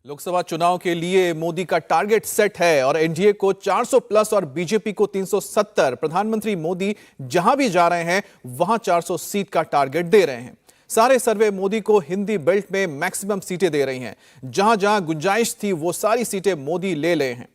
लोकसभा चुनाव के लिए मोदी का टारगेट सेट है और एनडीए को 400 प्लस और बीजेपी को 370। प्रधानमंत्री मोदी जहां भी जा रहे हैं वहां 400 सीट का टारगेट दे रहे हैं। सारे सर्वे मोदी को हिंदी बेल्ट में मैक्सिमम सीटें दे रही हैं। जहां जहां गुंजाइश थी वो सारी सीटें मोदी ले रहे हैं,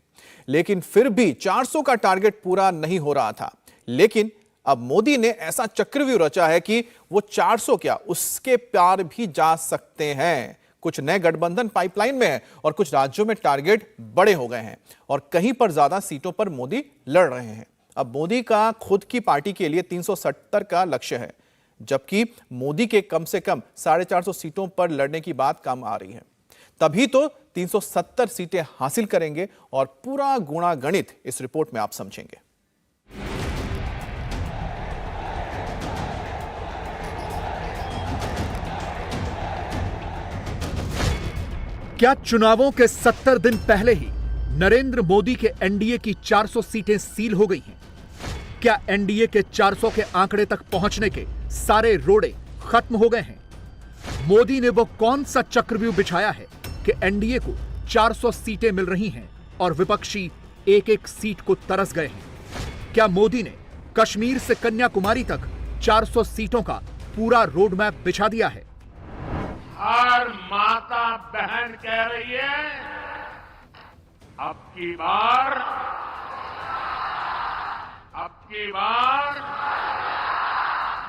लेकिन फिर भी 400 का टारगेट पूरा नहीं हो रहा था। लेकिन अब मोदी ने ऐसा चक्रव्यूह रचा है कि वो 400 क्या उसके पार भी जा सकते हैं। कुछ नए गठबंधन पाइपलाइन में है और कुछ राज्यों में टारगेट बड़े हो गए हैं और कहीं पर ज्यादा सीटों पर मोदी लड़ रहे हैं। अब मोदी का खुद की पार्टी के लिए 370 का लक्ष्य है, जबकि मोदी के कम से कम 450 सीटों पर लड़ने की बात कम आ रही है। तभी तो 370 सीटें हासिल करेंगे और पूरा गुणा गणित इस रिपोर्ट में आप समझेंगे। क्या चुनावों के 70 दिन पहले ही नरेंद्र मोदी के एनडीए की 400 सीटें सील हो गई हैं? क्या एनडीए के 400 के आंकड़े तक पहुंचने के सारे रोड़े खत्म हो गए हैं? मोदी ने वो कौन सा चक्रव्यूह बिछाया है कि एनडीए को 400 सीटें मिल रही हैं और विपक्षी एक एक सीट को तरस गए हैं? क्या मोदी ने कश्मीर से कन्याकुमारी तक 400 सीटों का पूरा रोड मैप बिछा दिया है? हर माता बहन कह रही है अब की बार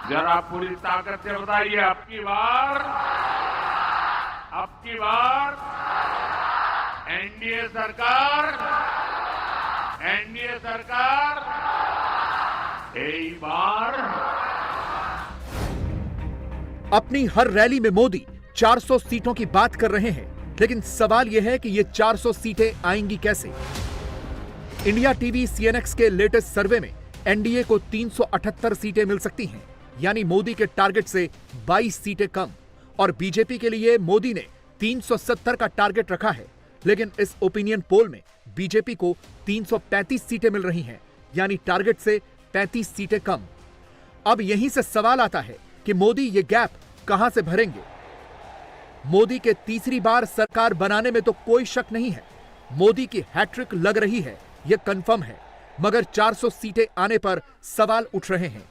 जरा पूरी ताकत से बताइए, अब की बार एनडीए सरकार एक बार। अपनी हर रैली में मोदी 400 सीटों की बात कर रहे हैं, लेकिन सवाल यह है कि ये 400 सीटें आएंगी कैसे? इंडिया टीवी सीएनएक्स के लेटेस्ट सर्वे में एनडीए को 378 सीटें मिल सकती हैं, यानी मोदी के टारगेट से 22 सीटें कम। और बीजेपी के लिए मोदी ने 370 का टारगेट रखा है, लेकिन इस ओपिनियन पोल में बीजेपी को 335 सीटें मिल रही हैं, यानी टारगेट से 35 सीटें कम। अब यहीं से सवाल आता है कि मोदी ये गैप कहां से भरेंगे? मोदी के तीसरी बार सरकार बनाने में तो कोई शक नहीं है। मोदी की हैट्रिक लग रही है, यह कंफर्म है, मगर 400 सीटें आने पर सवाल उठ रहे हैं।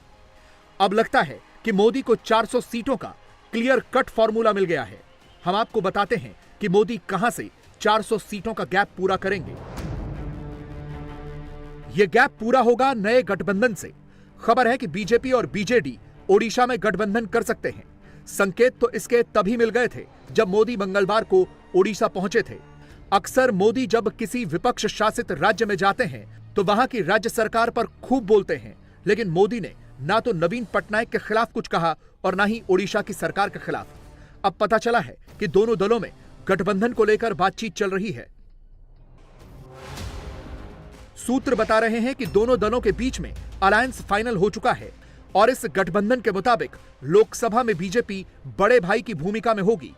अब लगता है कि मोदी को 400 सीटों का क्लियर कट फॉर्मूला मिल गया है। हम आपको बताते हैं कि मोदी कहां से 400 सीटों का गैप पूरा करेंगे। यह गैप पूरा होगा नए गठबंधन से। खबर है कि बीजेपी और बीजेडी ओडिशा में गठबंधन कर सकते हैं। संकेत तो इसके तभी मिल गए थे जब मोदी मंगलवार को ओडिशा पहुंचे थे। अक्सर मोदी जब किसी विपक्ष शासित राज्य में जाते हैं तो वहां की राज्य सरकार पर खूब बोलते हैं, लेकिन मोदी ने ना तो नवीन पटनायक के खिलाफ कुछ कहा और ना ही ओडिशा की सरकार के खिलाफ। अब पता चला है कि दोनों दलों में गठबंधन को लेकर बातचीत चल रही है। सूत्र बता रहे हैं कि दोनों दलों के बीच में अलायंस फाइनल हो चुका है और इस गठबंधन के मुताबिक लोकसभा में बीजेपी बड़े भाई की भूमिका में होगी।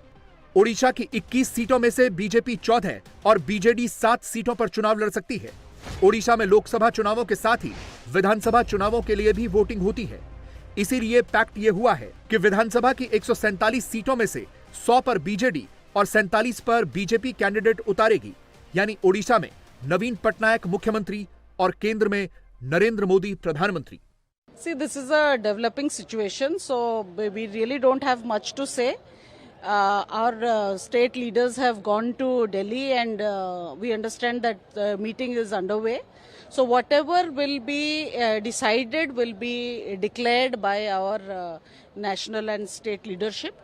ओडिशा की 21 सीटों में से बीजेपी 14 और बीजेडी 7 सीटों पर चुनाव लड़ सकती है। ओडिशा में लोकसभा चुनावों के साथ ही विधानसभा चुनावों के लिए भी वोटिंग होती है। इसीलिए पैक्ट यह हुआ है कि विधानसभा की 147 सीटों में से 100 पर बीजेडी और 47 पर बीजेपी कैंडिडेट उतारेगी, यानी ओडिशा में नवीन पटनायक मुख्यमंत्री और केंद्र में नरेंद्र मोदी प्रधानमंत्री। See, this is a developing situation, so we really don't have much to say. Our state leaders have gone to Delhi and we understand that the meeting is underway. So whatever will be decided will be declared by our national and state leadership.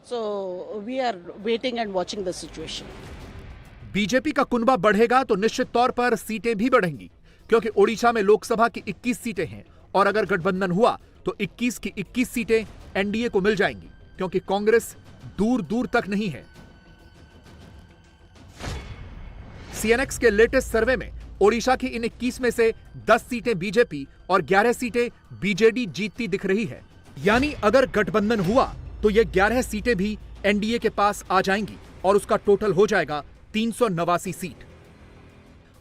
So we are waiting and watching the situation. BJP का कुनबा बढ़ेगा तो निश्चित तौर पर सीटें भी बढ़ेंगी, क्योंकि ओडिशा में लोकसभा की 21 सीटें हैं और अगर गठबंधन हुआ तो 21 की 21 सीटें एनडीए को मिल जाएंगी, क्योंकि कांग्रेस दूर दूर तक नहीं है। सीएनएक्स के लेटेस्ट सर्वे में ओडिशा की इन 21 में से 10 सीटें बीजेपी और 11 सीटें बीजेडी जीतती दिख रही है। यानी अगर गठबंधन हुआ तो ये 11 सीटें भी एनडीए के पास आ जाएंगी और उसका टोटल हो जाएगा 389 सीट।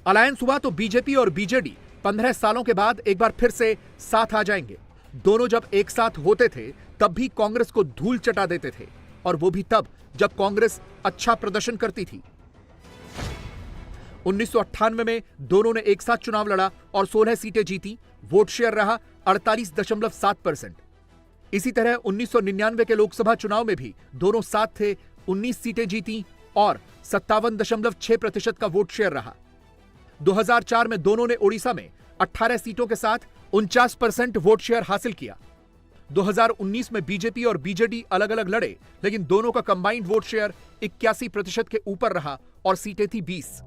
अलायंस हुआ तो बीजेपी और बीजेडी 15 सालों के बाद एक बार फिर से साथ आ जाएंगे। दोनों जब एक साथ होते थे तब भी कांग्रेस को धूल चटा देते थे, और वो भी तब जब कांग्रेस अच्छा प्रदर्शन करती थी। 1998 में दोनों ने एक साथ चुनाव लड़ा और 16 सीटें जीती। वोट शेयर रहा 48.7%। इसी तरह 1999 के लोकसभा चुनाव में भी दोनों साथ थे, 19 सीटें जीती और 57.6% का वोट शेयर रहा। 2004 में दोनों ने ओडिशा में 18 सीटों के साथ 49% वोट शेयर हासिल किया। 2019 में बीजेपी और बीजेडी अलग अलग लड़े, लेकिन दोनों का कंबाइंड वोट शेयर 81% के ऊपर रहा और सीटें थी 20।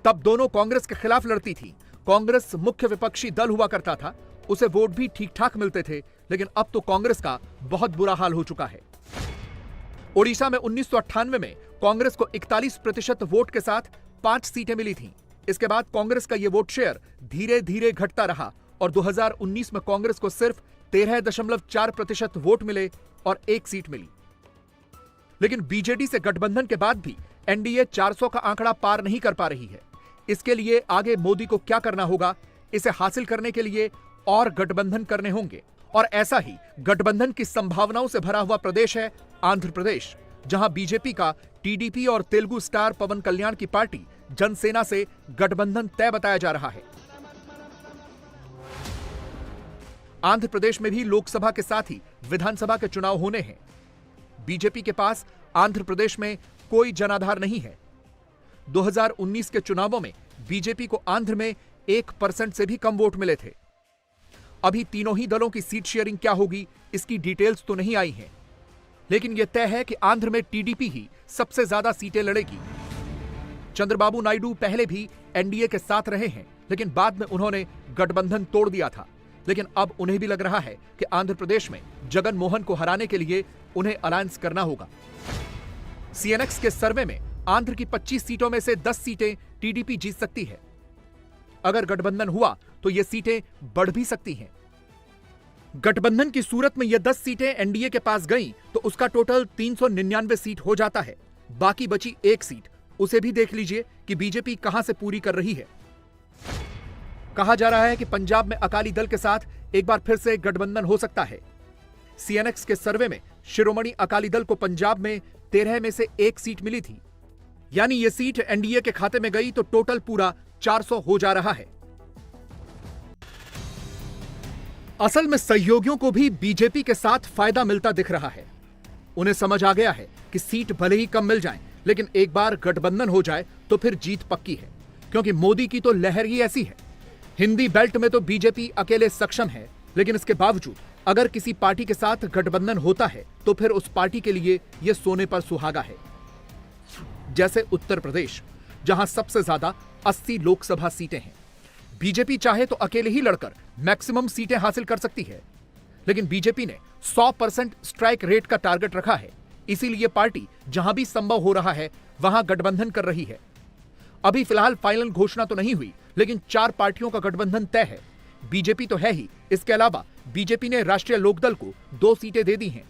तब दोनों कांग्रेस के खिलाफ लड़ती थी। कांग्रेस मुख्य विपक्षी दल हुआ करता था, उसे वोट भी ठीक ठाक मिलते थे, लेकिन अब तो कांग्रेस का बहुत बुरा हाल हो चुका है। ओडिशा में 1998 में कांग्रेस को 41% वोट के साथ 5 सीटें मिली थीं। इसके बाद कांग्रेस का यह वोट शेयर धीरे धीरे घटता रहा और 2019 में कांग्रेस को सिर्फ 13.4% वोट मिले और 1 सीट मिली। लेकिन बीजेडी से गठबंधन के बाद भी एनडीए 400 का आंकड़ा पार नहीं कर पा रही है। इसके लिए आगे मोदी को क्या करना होगा? इसे हासिल करने के लिए और गठबंधन करने होंगे। और ऐसा ही गठबंधन की संभावनाओं से भरा हुआ प्रदेश है आंध्र प्रदेश, जहां बीजेपी का टीडीपी और तेलुगु स्टार पवन कल्याण की पार्टी जनसेना से गठबंधन तय बताया जा रहा है। आंध्र प्रदेश में भी लोकसभा के साथ ही विधानसभा के चुनाव होने हैं। बीजेपी के पास आंध्र प्रदेश में कोई जनाधार नहीं है। 2019 के चुनावों में बीजेपी को आंध्र में 1% से भी कम वोट मिले थे। अभी तीनों ही दलों की सीट शेयरिंग क्या होगी, इसकी डिटेल्स तो नहीं आई हैं, लेकिन यह तय है कि आंध्र में टीडीपी ही सबसे ज्यादा सीटें लड़ेगी। चंद्रबाबू नायडू पहले भी एनडीए के साथ रहे हैं, लेकिन बाद में उन्होंने गठबंधन तोड़ दिया था। लेकिन अब उन्हें भी लग रहा है कि आंध्र प्रदेश में जगन मोहन को हराने के लिए उन्हें अलायंस करना होगा। सीएनएक्स के सर्वे में आंध्र की 25 सीटों में से 10 सीटें टीडीपी जीत सकती है। अगर गठबंधन हुआ तो ये सीटें बढ़ भी सकती हैं। गठबंधन की सूरत में ये 10 सीटें एनडीए के पास गईं तो उसका टोटल 399 सीट हो जाता है। बाकी बची 1 सीट, उसे भी देख लीजिए कि बीजेपी कहां से पूरी कर रही है। कहा जा रहा है कि पंजाब में अकाली दल के साथ एक बार फिर से गठबंधन हो सकता है। सीएनएक्स के सर्वे में शिरोमणि अकाली दल को पंजाब में 13 में से 1 सीट मिली थी, यानी ये सीट एनडीए के खाते में गई तो टोटल पूरा 400 हो जा रहा है। असल में सहयोगियों को भी बीजेपी के साथ फायदा मिलता दिख रहा है। उन्हें समझ आ गया है कि सीट भले ही कम मिल जाए, लेकिन एक बार गठबंधन हो जाए तो फिर जीत पक्की है, क्योंकि मोदी की तो लहर ही ऐसी है। हिंदी बेल्ट में तो बीजेपी अकेले सक्षम है, लेकिन इसके बावजूद अगर किसी पार्टी के साथ गठबंधन होता है तो फिर उस पार्टी के लिए यह सोने पर सुहागा है। जैसे उत्तर प्रदेश, जहां सबसे ज्यादा 80 लोकसभा सीटें हैं। बीजेपी चाहे तो अकेले ही लड़कर मैक्सिमम सीटें हासिल कर सकती है, लेकिन बीजेपी ने 100% स्ट्राइक रेट का टारगेट रखा है। इसीलिए पार्टी जहां भी संभव हो रहा है वहां गठबंधन कर रही है। अभी फिलहाल फाइनल घोषणा तो नहीं हुई, लेकिन 4 पार्टियों का गठबंधन तय है। बीजेपी तो है ही, इसके अलावा बीजेपी ने राष्ट्रीय लोकदल को 2 सीटें दे दी हैं।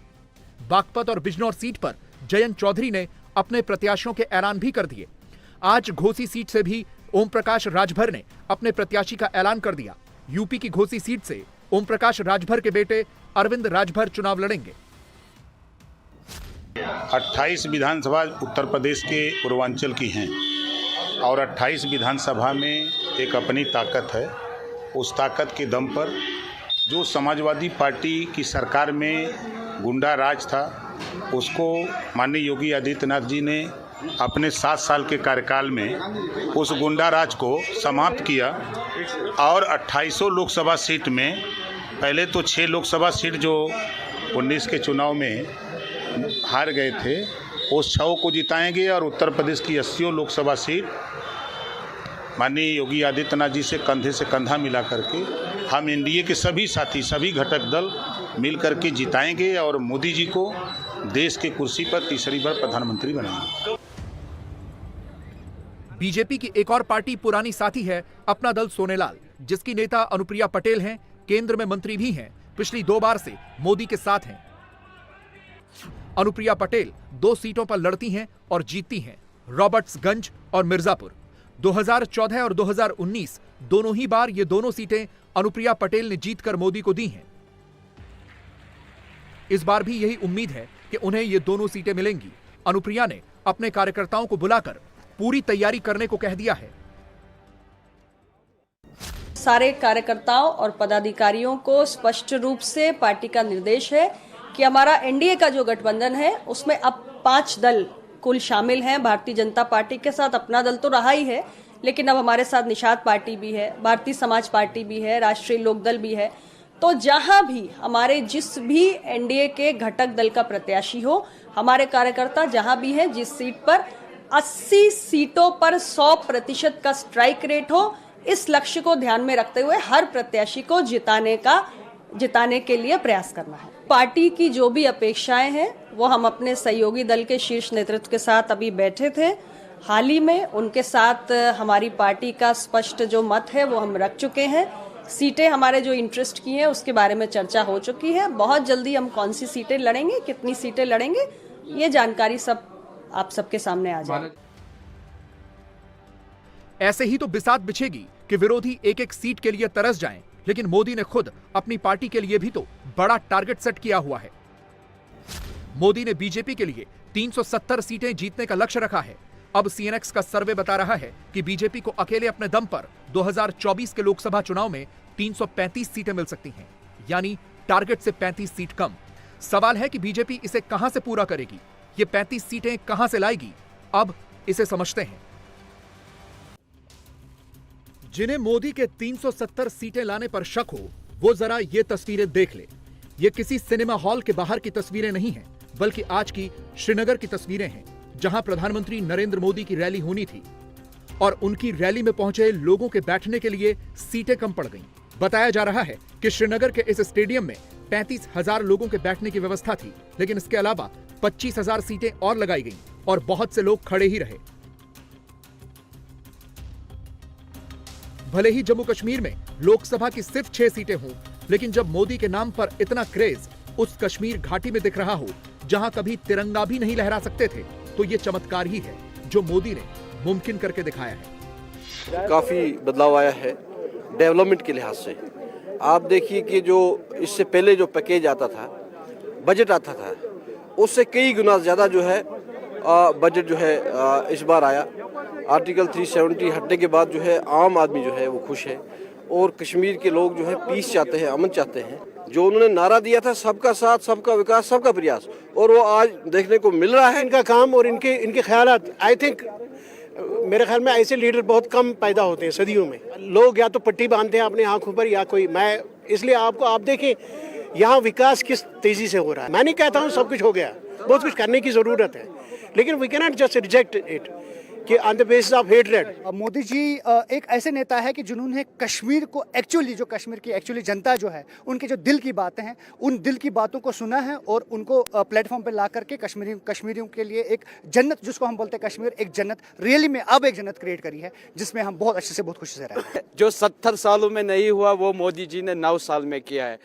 बागपत और बिजनौर सीट पर जयंत चौधरी ने अपने प्रत्याशियों के ऐलान भी कर दिए। आज घोसी सीट से भी ओम प्रकाश राजभर ने अपने प्रत्याशी का ऐलान कर दिया। यूपी की घोसी सीट से ओम प्रकाश राजभर के बेटे अरविंद राजभर चुनाव लड़ेंगे। 28 विधानसभा उत्तर प्रदेश के पूर्वांचल की हैं और 28 विधानसभा में एक अपनी ताकत है। उस ताकत के दम पर जो समाजवादी पार्टी की सरकार में गुंडा राज था, उसको माननीय योगी आदित्यनाथ जी ने अपने 7 साल के कार्यकाल में उस गुंडा राज को समाप्त किया और 28 लोकसभा सीट में पहले तो 6 लोकसभा सीट जो 19 के चुनाव में हार गए थे, उस 6 को जिताएंगे और उत्तर प्रदेश की 80 लोकसभा सीट माननीय योगी आदित्यनाथ जी से कंधे से कंधा मिला करके हम एनडीए के सभी साथी, सभी घटक दल मिल करके जिताएंगे और मोदी जी को देश की कुर्सी पर तीसरी बार प्रधानमंत्री बनाएंगे। बीजेपी की एक और पार्टी पुरानी साथी है अपना दल सोनेलाल, जिसकी नेता अनुप्रिया पटेल हैं, केंद्र में मंत्री भी हैं, पिछली 2 बार से मोदी के साथ हैं। अनुप्रिया पटेल 2 सीटों पर लड़ती हैं और जीतती हैं, रॉबर्ट्सगंज और मिर्जापुर। 2014 और 2019 दोनों ही बार ये दोनों सीटें अनुप्रिया पटेल ने जीतकर मोदी को दी हैं। इस बार भी यही उम्मीद है कि उन्हें ये दोनों सीटें मिलेंगी। अनुप्रिया ने अपने कार्यकर्ताओं को बुलाकर पूरी तैयारी करने को कह दिया है। सारे कार्यकर्ताओं और पदाधिकारियों को स्पष्ट रूप से पार्टी का निर्देश है कि हमारा एनडीए का जो गठबंधन है उसमें अब 5 दल कुल शामिल हैं। भारतीय जनता पार्टी के साथ अपना दल तो रहा ही है, लेकिन अब हमारे साथ निषाद पार्टी भी है, भारतीय समाज पार्टी भी है, राष्ट्रीय लोकदल भी है। तो जहां भी हमारे जिस भी एनडीए के घटक दल का प्रत्याशी हो, हमारे कार्यकर्ता जहां भी हैं, जिस सीट पर 80 सीटों पर 100% का स्ट्राइक रेट हो, इस लक्ष्य को ध्यान में रखते हुए हर प्रत्याशी को जिताने के लिए प्रयास करना है। पार्टी की जो भी अपेक्षाएं हैं वो हम अपने सहयोगी दल के शीर्ष नेतृत्व के साथ अभी बैठे थे। हाल ही में उनके साथ हमारी पार्टी का स्पष्ट जो मत है वो हम रख चुके हैं। सीटें हमारे जो इंटरेस्ट की हैं उसके बारे में चर्चा हो चुकी है। बहुत जल्दी हम कौन सी सीटें लड़ेंगे, कितनी सीटें लड़ेंगे, ये जानकारी सब आप सबके सामने आ जाएगी। ऐसे ही तो बिसात बिछेगी कि विरोधी एक एक सीट के लिए तरस जाएं, लेकिन मोदी ने खुद अपनी पार्टी के लिए भी तो बड़ा टारगेट सेट किया हुआ है। मोदी ने बीजेपी के लिए 370 सीटें जीतने का लक्ष्य रखा है। अब सीएनएक्स का सर्वे बता रहा है कि बीजेपी को अकेले अपने दम पर 2024 के लोकसभा चुनाव में 335 सीटें मिल सकती हैं, यानी टारगेट से 35 सीट कम। सवाल है कि बीजेपी इसे कहां से पूरा करेगी, ये 35 सीटें कहां से लाएगी। अब इसे समझते हैं। जिन्हें मोदी के 370 सीटें लाने पर शक हो, वो जरा ये तस्वीरें देख ले। ये किसी सिनेमा हॉल के बाहर की तस्वीरें नहीं हैं, बल्कि आज की श्रीनगर की तस्वीरें हैं, जहां प्रधानमंत्री नरेंद्र मोदी की रैली होनी थी और उनकी रैली में पहुंचे लोगों के बैठने के लिए सीटें कम पड़ गईं। बताया जा रहा है कि श्रीनगर के इस स्टेडियम में 35,000 लोगों के बैठने की व्यवस्था थी, लेकिन इसके अलावा 25,000 सीटें और लगाई गईं और बहुत से लोग खड़े ही रहे। भले ही जम्मू कश्मीर में लोकसभा की सिर्फ 6 सीटें हों, लेकिन जब मोदी के नाम पर इतना क्रेज उस कश्मीर घाटी में दिख रहा हो, जहां कभी तिरंगा भी नहीं लहरा सकते थे, तो ये चमत्कार ही है जो मोदी ने मुमकिन करके दिखाया है। काफी बदलाव आया है डेवलपमेंट के लिहाज से। आप देखिए कि जो इससे पहले जो पैकेज आता था, बजट आता था, उससे कई गुना ज्यादा जो है बजट जो है इस बार आया। आर्टिकल 370 हटने के बाद जो है आम आदमी जो है वो खुश है और कश्मीर के लोग जो है पीस चाहते हैं, अमन चाहते हैं। जो उन्होंने नारा दिया था सबका साथ, सबका विकास, सबका प्रयास, और वो आज देखने को मिल रहा है। इनका काम और इनके ख्यालात, आई थिंक मेरे ख्याल में ऐसे लीडर बहुत कम पैदा होते हैं सदियों में। लोग या तो पट्टी बांधते हैं अपने आंखों पर या कोई, मैं इसलिए आप देखें यहाँ विकास किस तेजी से हो रहा है। मैं नहीं कहता हूँ सब कुछ हो गया, बहुत कुछ करने की जरूरत है, लेकिन we can not just reject it कि on the basis of hatred. Modi ji एक ऐसे नेता है कि जिन्होंने कश्मीर को एक्चुअली, जो कश्मीर की एक्चुअली जनता जो है, उनके जो दिल की बातें हैं, उन दिल की बातों को सुना है और उनको प्लेटफॉर्म पे ला करके कश्मीरियों के लिए एक जन्नत, जिसको हम बोलते हैं कश्मीर एक जन्नत, रियली में अब एक जन्नत क्रिएट करी है, जिसमें हम बहुत अच्छे से बहुत खुशी से रहे हैं। जो 70 सालों में नहीं हुआ वो मोदी जी ने 9 साल में किया है।